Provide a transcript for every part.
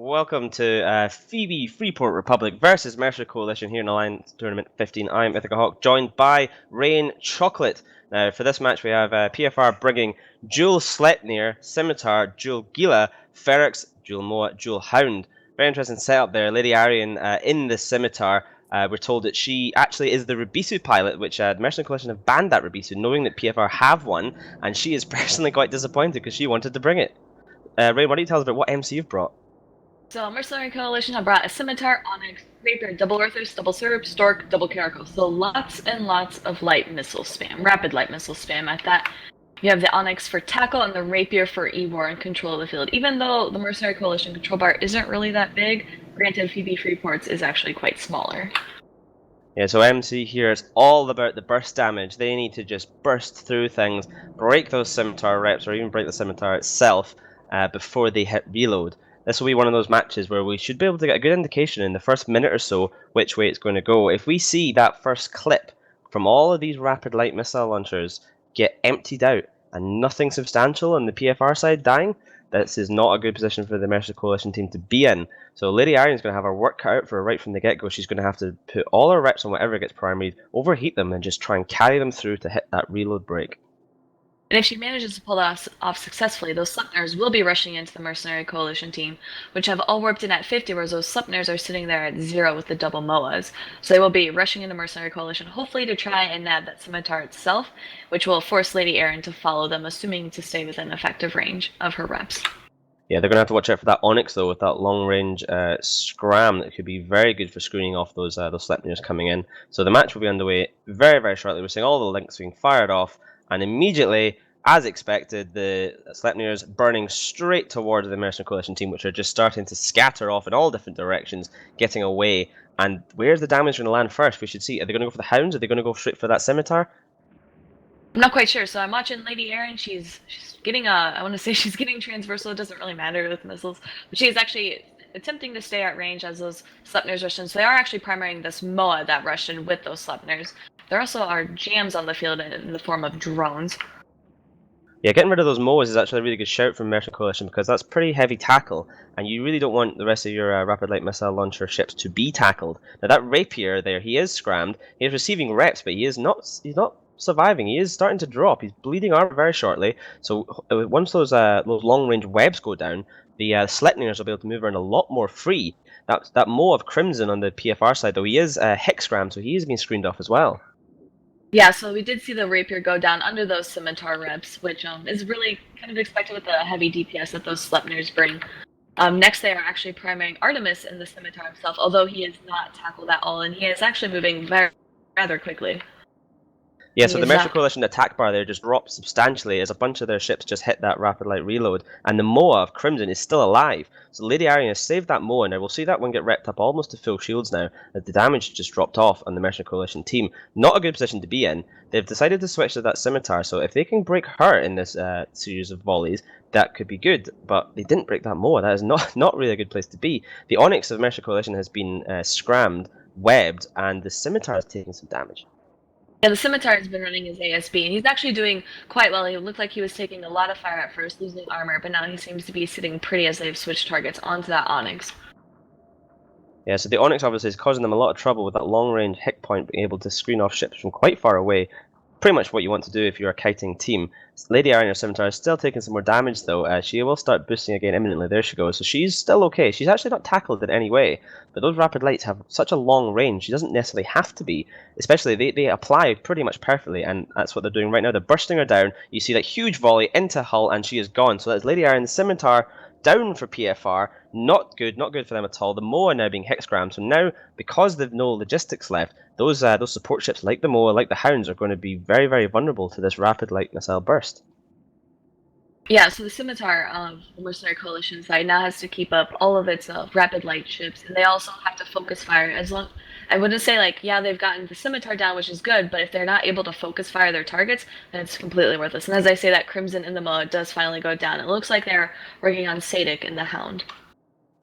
welcome to Phoebe Freeport Republic versus Mercenary Coalition here in Alliance Tournament 15. I'm Ithaca Hawk, joined by Rain Chocolate. Now, for this match, we have PFR bringing Dual Sleipnir, Scimitar, Dual Gila, Ferox, Dual Moa, Dual Hound. Very interesting setup there. Lady Arian in the Scimitar. We're told that she actually is the Rabisu pilot, which the Mercenary Coalition have banned that Rabisu, knowing that PFR have one, and she is personally quite disappointed because she wanted to bring it. Rain, why don't you tell us about what MC you've brought? So, Mercenary Coalition have brought a Scimitar, Onyx, Rapier, Double Arthurs, Double Syrup, Stork, Double Caracal. So, lots and lots of light missile spam, rapid light missile spam at that. You have the Onyx for tackle and the Rapier for Evor and control of the field. Even though the Mercenary Coalition control bar isn't really that big, granted, Phoebe Freeport's is actually quite smaller. Yeah, so MC here is all about the burst damage. They need to just burst through things, break those Scimitar reps, or even break the Scimitar itself before they hit reload. This will be one of those matches where we should be able to get a good indication in the first minute or so which way it's going to go. If we see that first clip from all of these rapid light missile launchers get emptied out and nothing substantial on the PFR side dying, this is not a good position for the Mercenary Coalition team to be in. So Lady Arian's going to have her work cut out for her right from the get-go. She's going to have to put all her reps on whatever gets primaried, overheat them, and just try and carry them through to hit that reload break. And if she manages to pull that off successfully, those Sleipnirs will be rushing into the Mercenary Coalition team, which have all warped in at 50, whereas those Sleipnirs are sitting there at 0 with the double MOAs. So they will be rushing into Mercenary Coalition, hopefully to try and nab that Scimitar itself, which will force Lady Arian to follow them, assuming to stay within effective range of her reps. Yeah, they're going to have to watch out for that Onyx, though, with that long-range scram that could be very good for screening off those Sleipnirs coming in. So the match will be underway very, very shortly. We're seeing all the links being fired off, and immediately, as expected, the Sleipnirs burning straight towards the Mercenary Coalition team, which are just starting to scatter off in all different directions, getting away. And where's the damage going to land first? We should see. Are they going to go for the Hounds? Are they going to go straight for that Scimitar? I'm not quite sure. So I'm watching Lady Arian. She's getting I want to say she's getting transversal. It doesn't really matter with missiles, but she is actually attempting to stay at range as those Sleipnirs rush in. So they are actually primarying this MOA that rushed in with those Sleipnirs. There also are jams on the field in the form of drones. Yeah, getting rid of those MOAs is actually a really good shout from Mercenary Coalition because that's pretty heavy tackle, and you really don't want the rest of your rapid light missile launcher ships to be tackled. Now that Rapier there, he is scrammed. He is receiving reps, but he's not surviving. He is starting to drop. He's bleeding armor very shortly. So once those long range webs go down, the Sleipnirs will be able to move around a lot more free. That Moa of Crimson on the PFR side, though, he is Hex scrammed, so he is being screened off as well. Yeah, so we did see the Rapier go down under those Scimitar reps, which is really kind of expected with the heavy DPS that those Sleipnirs bring. Next, they are actually primarying Artemis in the Scimitar himself, although he is not tackled at all, and he is actually moving rather quickly. Yeah, so the Mercenary Coalition attack bar there just dropped substantially as a bunch of their ships just hit that rapid light reload, and the Moa of Crimson is still alive. So Lady Arian has saved that Moa. Now we'll see that one get repped up almost to full shields now, as the damage just dropped off on the Mercenary Coalition team. Not a good position to be in. They've decided to switch to that Scimitar, so if they can break her in this series of volleys, that could be good, but they didn't break that Moa. That is not really a good place to be. The Onyx of Mercenary Coalition has been scrammed, webbed, and the Scimitar is taking some damage. Yeah, the Scimitar has been running his ASB, and he's actually doing quite well. He looked like he was taking a lot of fire at first, losing armor, but now he seems to be sitting pretty as they've switched targets onto that Onyx. Yeah, so the Onyx obviously is causing them a lot of trouble with that long-range hit point, being able to screen off ships from quite far away. Pretty much what you want to do if you're a kiting team. Lady Arian, or Scimitar, is still taking some more damage though. She will start boosting again imminently. There she goes. So she's still okay. She's actually not tackled in any way. But those rapid lights have such a long range. She doesn't necessarily have to be. Especially, they apply pretty much perfectly, and that's what they're doing right now. They're bursting her down. You see that huge volley into hull, and she is gone. So that's Lady Arian, the Scimitar, down for PFR. Not good for them at all. The Moa now being hexgrammed. So now, because they've no logistics left, those support ships like the Moa, like the Hounds, are going to be very, very vulnerable to this rapid light missile burst. Yeah, so the Scimitar of the Mercenary Coalition side now has to keep up all of its rapid light ships, and they also have to focus fire. I wouldn't say they've gotten the Scimitar down, which is good, but if they're not able to focus fire their targets, then it's completely worthless. And as I say, that Crimson in the Moa does finally go down. It looks like they're working on Sadik in the Hound.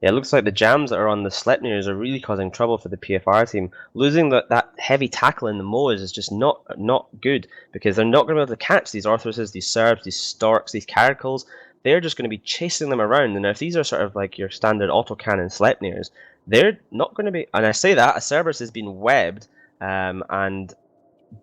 Yeah, it looks like the jams that are on the Sleipnirs are really causing trouble for the PFR team. Losing that heavy tackle in the Moas is just not good, because they're not going to be able to catch these Arthurses, these Serbs, these Storks, these Caracals. they're just going to be chasing them around. And if these are sort of like your standard autocannon Sleipnirs, they're not going to be. And I say that a Cerberus has been webbed and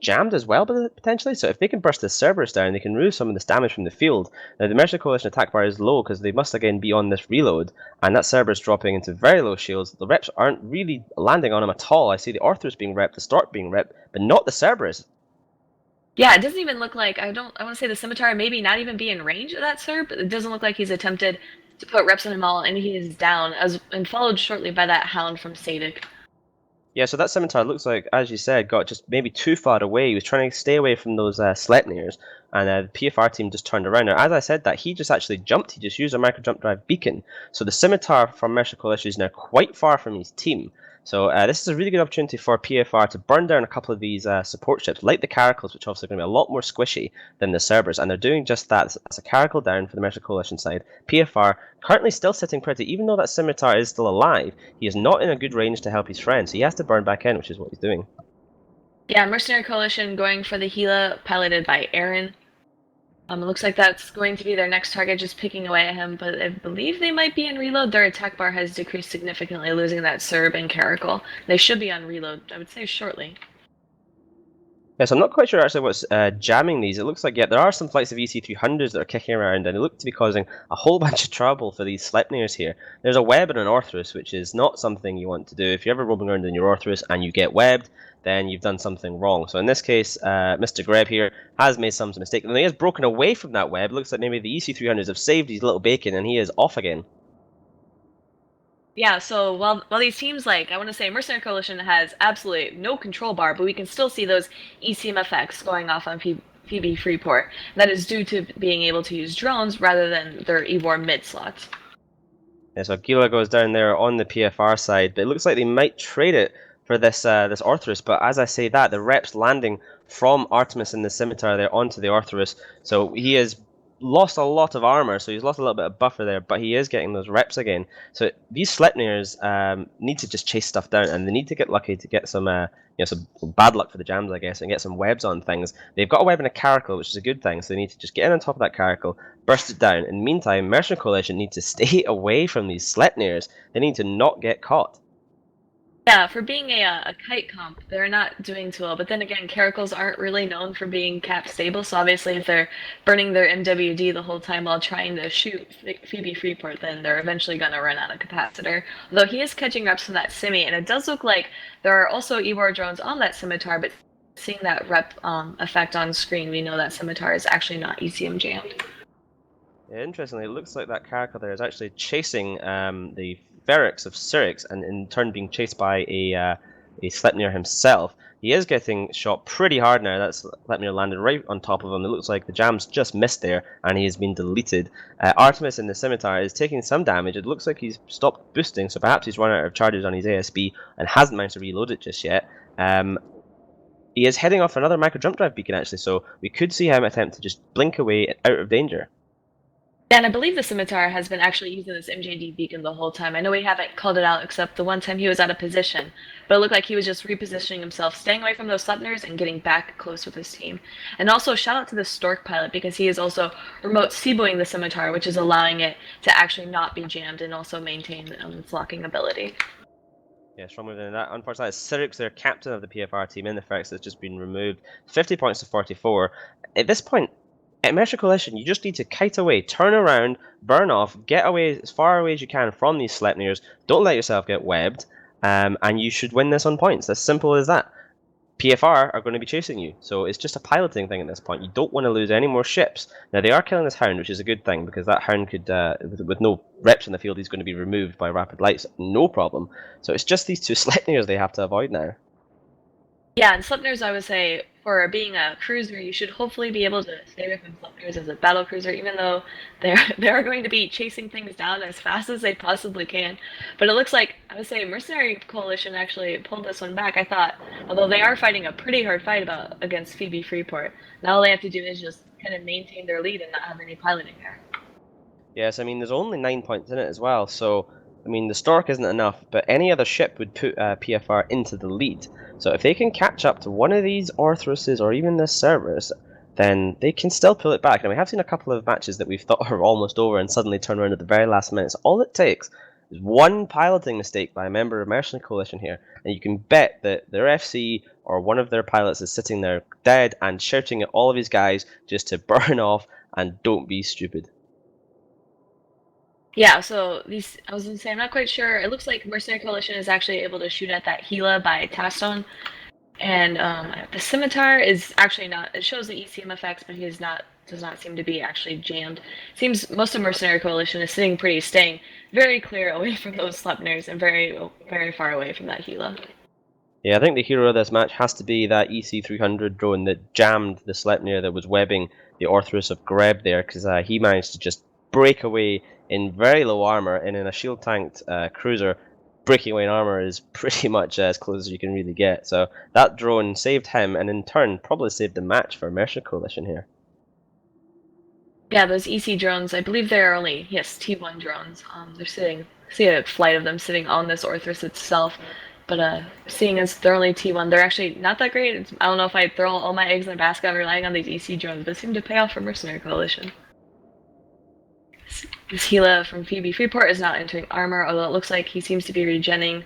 jammed as well, potentially. So if they can burst the Cerberus down, they can remove some of this damage from the field. Now the Mercenary Coalition attack bar is low because they must again be on this reload, and that Cerberus dropping into very low shields. The reps aren't really landing on him at all. I see the Orthrus being repped, the Stork being repped, but not the Cerberus. Yeah, it doesn't even look like I want to say the Scimitar maybe not even be in range of that Serb. It doesn't look like he's attempted to put reps on him all, and he is down and followed shortly by that Hound from Sadik. Yeah, so that Scimitar looks like, as you said, got just maybe too far away. He was trying to stay away from those Sleipnirs, and the PFR team just turned around. Now, as I said that, he just actually jumped. He just used a micro jump drive beacon. So the Scimitar from Mercenary Coalition is now quite far from his team. So this is a really good opportunity for PFR to burn down a couple of these support ships, like the Caracals, which obviously are going to be a lot more squishy than the Cerberus, and they're doing just that. That's a Caracal down for the Mercenary Coalition side. PFR currently still sitting pretty, even though that Scimitar is still alive, he is not in a good range to help his friend, so he has to burn back in, which is what he's doing. Yeah, Mercenary Coalition going for the Gila, piloted by Aaron. It looks like that's going to be their next target, just picking away at him, but I believe they might be in reload. Their attack bar has decreased significantly, losing that Serb and Caracal. They should be on reload, I would say, shortly. Yes, I'm not quite sure actually what's jamming these. It looks like, yeah, there are some flights of EC300s that are kicking around, and they look to be causing a whole bunch of trouble for these Sleipnirs here. There's a web and an Orthrus, which is not something you want to do. If you're ever roaming around in your Orthrus and you get webbed, then you've done something wrong. So in this case, Mr. Greb here has made some mistake, and he has broken away from that web. Looks like maybe the EC300s have saved his little bacon, and he is off again. Yeah, so while these teams, like, I want to say Mercenary Coalition has absolutely no control bar, but we can still see those ECM effects going off on Phoebe Freeport. That is due to being able to use drones rather than their Evor mid slots. Yeah, so Gila goes down there on the PFR side, but it looks like they might trade it for this this Orthrus. But as I say that, the rep's landing from Artemis and the Scimitar there onto the Orthrus, so he has lost a lot of armor, so he's lost a little bit of buffer there, but he is getting those reps again. So these Sleipnirs need to just chase stuff down, and they need to get lucky to get some some bad luck for the jams, I guess, and get some webs on things. They've got a web and a caracal, which is a good thing, so they need to just get in on top of that caracal, burst it down. In the meantime, Mercenary Coalition need to stay away from these Sleipnirs. They need to not get caught. Yeah, for being a kite comp, they're not doing too well. But then again, Caracals aren't really known for being cap stable, so obviously if they're burning their MWD the whole time while trying to shoot Phoebe Freeport, then they're eventually going to run out of capacitor. Although he is catching reps from that Simi, and it does look like there are also Evor drones on that Scimitar, but seeing that rep effect on screen, we know that Scimitar is actually not ECM jammed. Yeah, interestingly, it looks like that caracal there is actually chasing the Ferrex of Syrinx, and in turn being chased by a Sleipnir himself. He is getting shot pretty hard now. That Sleipnir landed right on top of him. It looks like the jams just missed there, and he has been deleted. Artemis in the Scimitar is taking some damage. It looks like he's stopped boosting, so perhaps he's run out of charges on his ASB and hasn't managed to reload it just yet. He is heading off another micro jump drive beacon, actually, so we could see him attempt to just blink away out of danger. And I believe the Scimitar has been actually using this MJD beacon the whole time. I know we haven't called it out except the one time he was out of position, but it looked like he was just repositioning himself, staying away from those Sleipnirs and getting back close with his team. And also shout out to the Stork pilot because he is also remote seaboing the Scimitar, which is allowing it to actually not be jammed and also maintain its locking ability. Yeah, stronger than that. Unfortunately, Syrinx, their captain of the PFR team in the Ferrex, has just been removed. 50 points to 44. At this point, at Mercenary Coalition, you just need to kite away, turn around, burn off, get away as far away as you can from these Sleipnirs. Don't let yourself get webbed, and you should win this on points. As simple as that. PFR are going to be chasing you, so it's just a piloting thing at this point. You don't want to lose any more ships. Now, they are killing this Hound, which is a good thing, because that Hound could, with no reps in the field, he's going to be removed by rapid lights, no problem. So it's just these two Sleipnirs they have to avoid now. Yeah, and Sleipnirs, I would say, for being a cruiser, you should hopefully be able to stay away from Sleipnirs as a battle cruiser, even though they're going to be chasing things down as fast as they possibly can. But it looks like, I would say, Mercenary Coalition actually pulled this one back. I thought, although they are fighting a pretty hard fight against Phoebe Freeport, now all they have to do is just kind of maintain their lead and not have any piloting there. Yes, I mean, there's only 9 points in it as well, so I mean, the Stork isn't enough, but any other ship would put PFR into the lead. So if they can catch up to one of these Orthruses or even this Cerberus, then they can still pull it back. And we have seen a couple of matches that we've thought are almost over and suddenly turn around at the very last minute. So all it takes is one piloting mistake by a member of Mercenary Coalition here, and you can bet that their FC or one of their pilots is sitting there dead and shouting at all of his guys just to burn off and don't be stupid. Yeah, so I was gonna say, I'm not quite sure. It looks like Mercenary Coalition is actually able to shoot at that Gila by Tastone. And the Scimitar is actually not, it shows the ECM effects, but does not seem to be actually jammed. Seems most of Mercenary Coalition is staying very clear away from those Sleipnirs and very, very far away from that Gila. Yeah, I think the hero of this match has to be that EC300 drone that jammed the Sleipnir that was webbing the Orthrus of Greb there, because he managed to just break away in very low armor, and in a shield tanked cruiser, breaking away in armor is pretty much as close as you can really get. So that drone saved him, and in turn probably saved the match for Mercenary Coalition here. Yeah, those EC drones, I believe they're only, yes, T1 drones. See a flight of them sitting on this Orthrus itself. But seeing as they're only T1, they're actually not that great. I don't know if I throw all my eggs in a basket relying on these EC drones, but they seem to pay off for Mercenary Coalition. This Gila from Phoebe Freeport is not entering armor, although it looks like he seems to be regenning.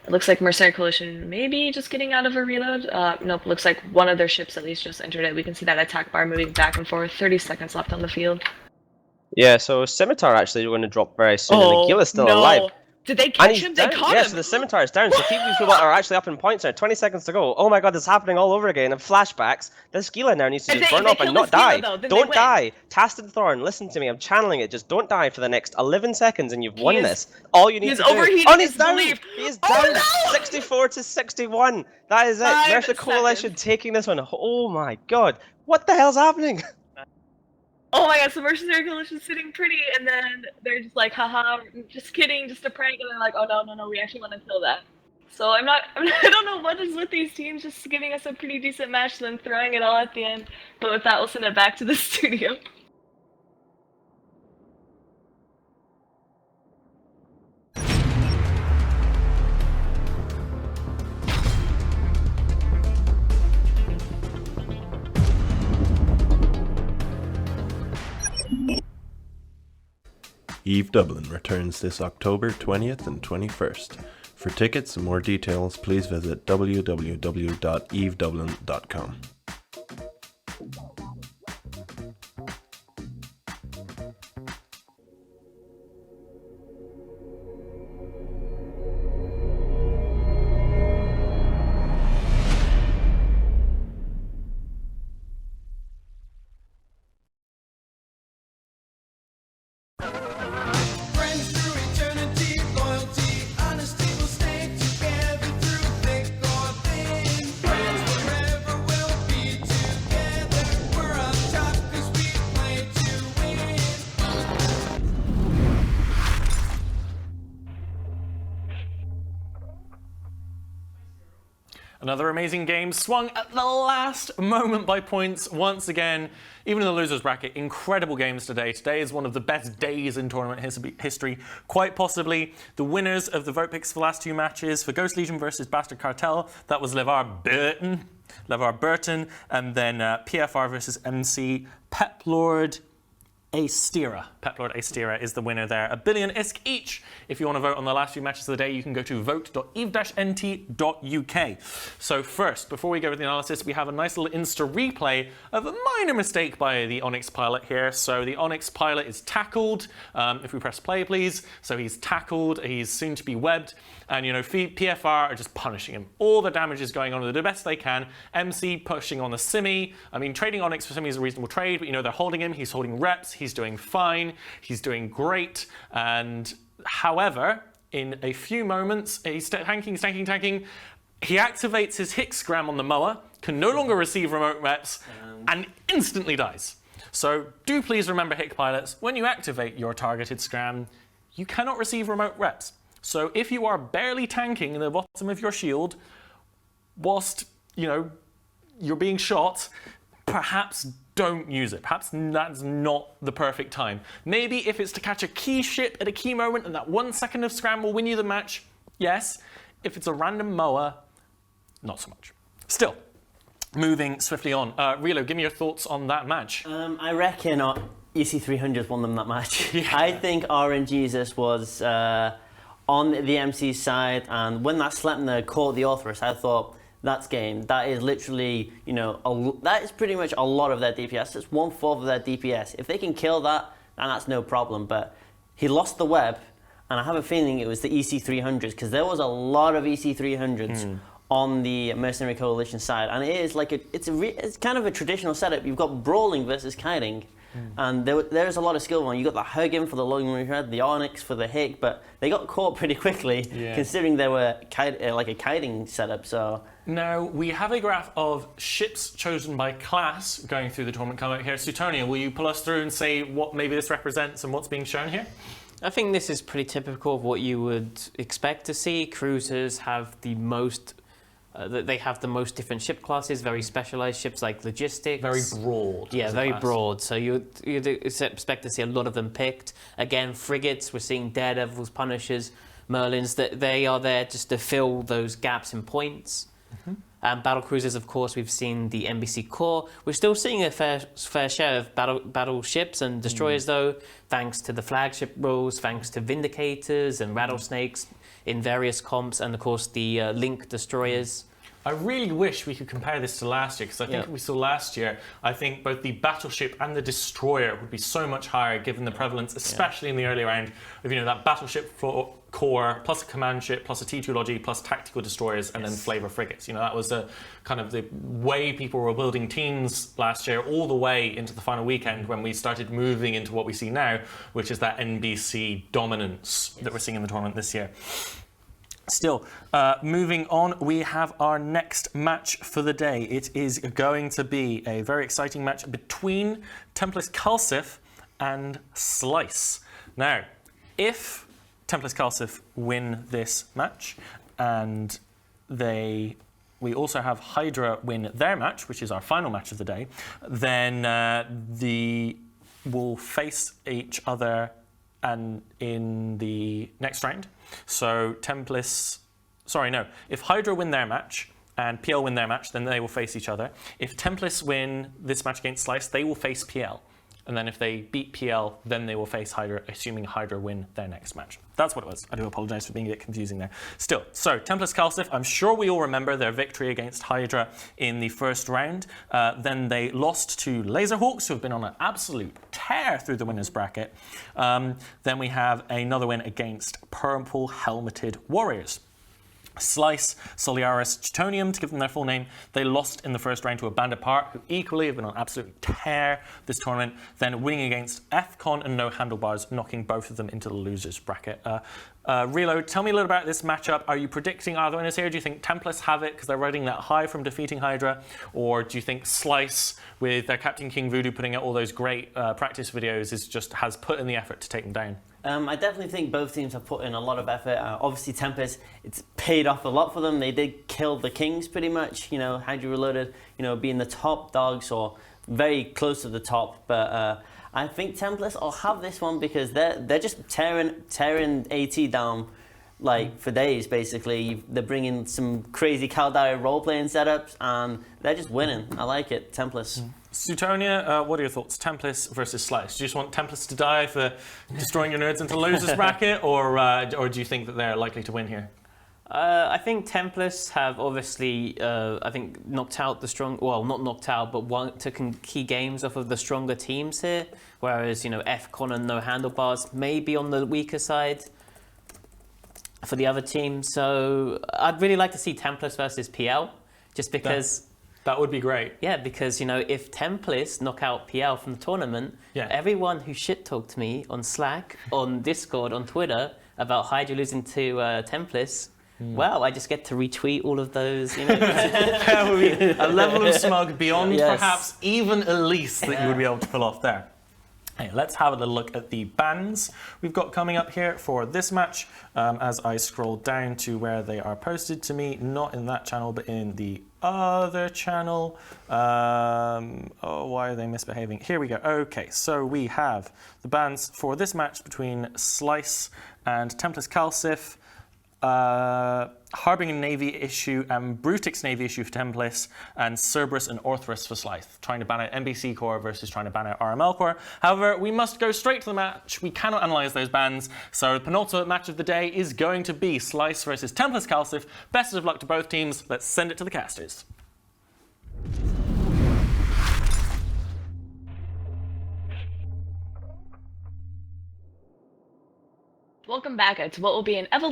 It looks like Mercenary Coalition maybe just getting out of a reload. Nope, looks like one of their ships at least just entered it. We can see that attack bar moving back and forth. 30 seconds left on the field. Yeah, so Scimitar actually going to drop very soon, and the Gila's still alive. Did they catch him? They caught him! Yeah, so the Scimitar is down, so Phoebe are actually up in points now. 20 seconds to go. Oh my god, this is happening all over again. And flashbacks. This Gila now needs to just burn up and not die. Don't die. Tasted Thorn, listen to me. I'm channeling it. Just don't die for the next 11 seconds and you've won this. All you need to do. Oh, he's down! He is down! 64 to 61. That is it. Mercenary Coalition taking this one. Oh my god. What the hell's happening? Oh my god, so Mercenary Coalition's sitting pretty, and then they're just like, haha, just kidding, just a prank, and they're like, oh no, we actually want to kill that. So I don't know what is with these teams, just giving us a pretty decent match, then throwing it all at the end. But with that, we'll send it back to the studio. Eve Dublin returns this October 20th and 21st. For tickets and more details, please visit www.evedublin.com. Another amazing game swung at the last moment by points once again. Even in the losers bracket, incredible games today. Today is one of the best days in tournament history. Quite possibly the winners of the vote picks for the last two matches for Ghost Legion versus Bastard Cartel. That was LeVar Burton, and then PFR versus MC Peplord Astera. Peplord Astera is the winner there. $1 billion ISK each. If you want to vote on the last few matches of the day, you can go to vote.eve-nt.uk. So first, before we go with the analysis, we have a nice little Insta replay of a minor mistake by the Onyx pilot here. So the Onyx pilot is tackled. If we press play, please. So he's tackled. He's soon to be webbed. And, you know, PFR are just punishing him. All the damage is going on. They do the best they can. MC pushing on the Simi. I mean, trading Onyx for Simi is a reasonable trade, but, you know, they're holding him. He's holding reps. He's doing fine. He's doing great. And, however, in a few moments, he's tanking. He activates his Hick Scram on the Moa, can no longer receive remote reps, and instantly dies. So do please remember, Hick pilots, when you activate your targeted Scram, you cannot receive remote reps. So if you are barely tanking the bottom of your shield, whilst, you know, you're being shot, perhaps don't use it. Perhaps that's not the perfect time. Maybe if it's to catch a key ship at a key moment and that 1 second of Scram will win you the match, yes. If it's a random Moa, not so much. Still, moving swiftly on. Relo, give me your thoughts on that match. I reckon EC300 won them that match. Yeah. I think RNGesus was on the MC side, and when that Sleipnir caught the Orthrus, I thought, that's game. That is literally, that is pretty much a lot of their DPS. It's 1/4 of their DPS. If they can kill that, then that's no problem. But he lost the web, and I have a feeling it was the EC300s, because there was a lot of EC300s on the Mercenary Coalition side, and it is like it's kind of a traditional setup. You've got brawling versus kiting. And there's a lot of skill on. You got the Hugin for the long range red, the Onyx for the Hick, but they got caught pretty quickly, considering they were like a kiting setup. So now we have a graph of ships chosen by class going through the tournament coming out here. Suetonia, will you pull us through and say what maybe this represents and what's being shown here? I think this is pretty typical of what you would expect to see. Cruisers have the most. They have the most different ship classes, very specialized ships like logistics. Very broad. Yeah, very class. broad. So you'd expect to see a lot of them picked. Again, frigates, we're seeing Daredevils, Punishers, Merlins, that they are there just to fill those gaps in points. And battle cruisers, of course, we've seen the NBC core. We're still seeing a fair share of battleships and destroyers, though, thanks to the flagship rules, thanks to Vindicators and Rattlesnakes in various comps, and of course the Link destroyers. I really wish we could compare this to last year, because I think if we saw last year, I think both the battleship and the destroyer would be so much higher given the prevalence, especially in the early round, of that battleship core plus a command ship plus a T2 Logi plus tactical destroyers and then flavor frigates. That was the kind of the way people were building teams last year, all the way into the final weekend when we started moving into what we see now, which is that NBC dominance that we're seeing in the tournament this year. Still, moving on, we have our next match for the day. It is going to be a very exciting match between Templis Calcif and Slice. Now, if Templis Calcif win this match, and we also have Hydra win their match, which is our final match of the day, then will face each other and in the next round. So if Hydra win their match and PL win their match, then they will face each other. If Templis win this match against Slice, they will face PL. And then if they beat PL, then they will face Hydra, assuming Hydra win their next match. That's what it was. I do apologize for being a bit confusing there. Still, so Templis Calcif, I'm sure we all remember their victory against Hydra in the first round. Then they lost to Laserhawks, who have been on an absolute tear through the winners bracket. Then we have another win against Purple Helmeted Warriors. Slice, Soliaris, Teutonium, to give them their full name, they lost in the first round to a Bandit Park, who equally have been on absolute tear this tournament, then winning against FCon and No Handlebars, knocking both of them into the losers bracket. Relo, tell me a little about this matchup. Are you predicting either winners here? Do you think Templis have it because they're riding that high from defeating Hydra? Or do you think Slice, with their Captain King Voodoo putting out all those great practice videos, has put in the effort to take them down? I definitely think both teams have put in a lot of effort. Obviously, Tempest, it's paid off a lot for them. They did kill the Kings pretty much. Hydra Reloaded, being the top dogs or very close to the top. But I think Tempest will have this one because they're just tearing AT down for days, basically. They're bringing some crazy Caldari role-playing setups, and they're just winning. I like it, Tempest. Suetonia, what are your thoughts? Templis versus Slice. Do you just want Templis to die for destroying your nerds into losers bracket, or do you think that they're likely to win here? I think Templis have obviously, knocked out not knocked out, but taken key games off of the stronger teams here, whereas, FCon and No Handlebars may be on the weaker side for the other team. So I'd really like to see Templis versus PL, just because... That would be great. Yeah, because, if Templis knock out PL from the tournament, everyone who shit-talked me on Slack, on Discord, on Twitter, about Hydra losing to Templis, well, I just get to retweet all of those, There would be a level of smug beyond perhaps even Elise that you would be able to pull off there. Hey, let's have a little look at the bans we've got coming up here for this match. As I scroll down to where they are posted to me, not in that channel, but in the other channel. Why are they misbehaving? Here we go. Okay, so we have the bans for this match between Slice and Templis Calcif. Harbinger Navy issue and Brutix Navy issue for Templis, and Cerberus and Orthrus for Slythe, trying to ban out NBC Core versus trying to ban out RML Core. However, we must go straight to the match. We cannot analyse those bans, so the penultimate match of the day is going to be Slice versus Templis Calcif. Best of luck to both teams. Let's send it to the casters. Welcome back to what will be an evolution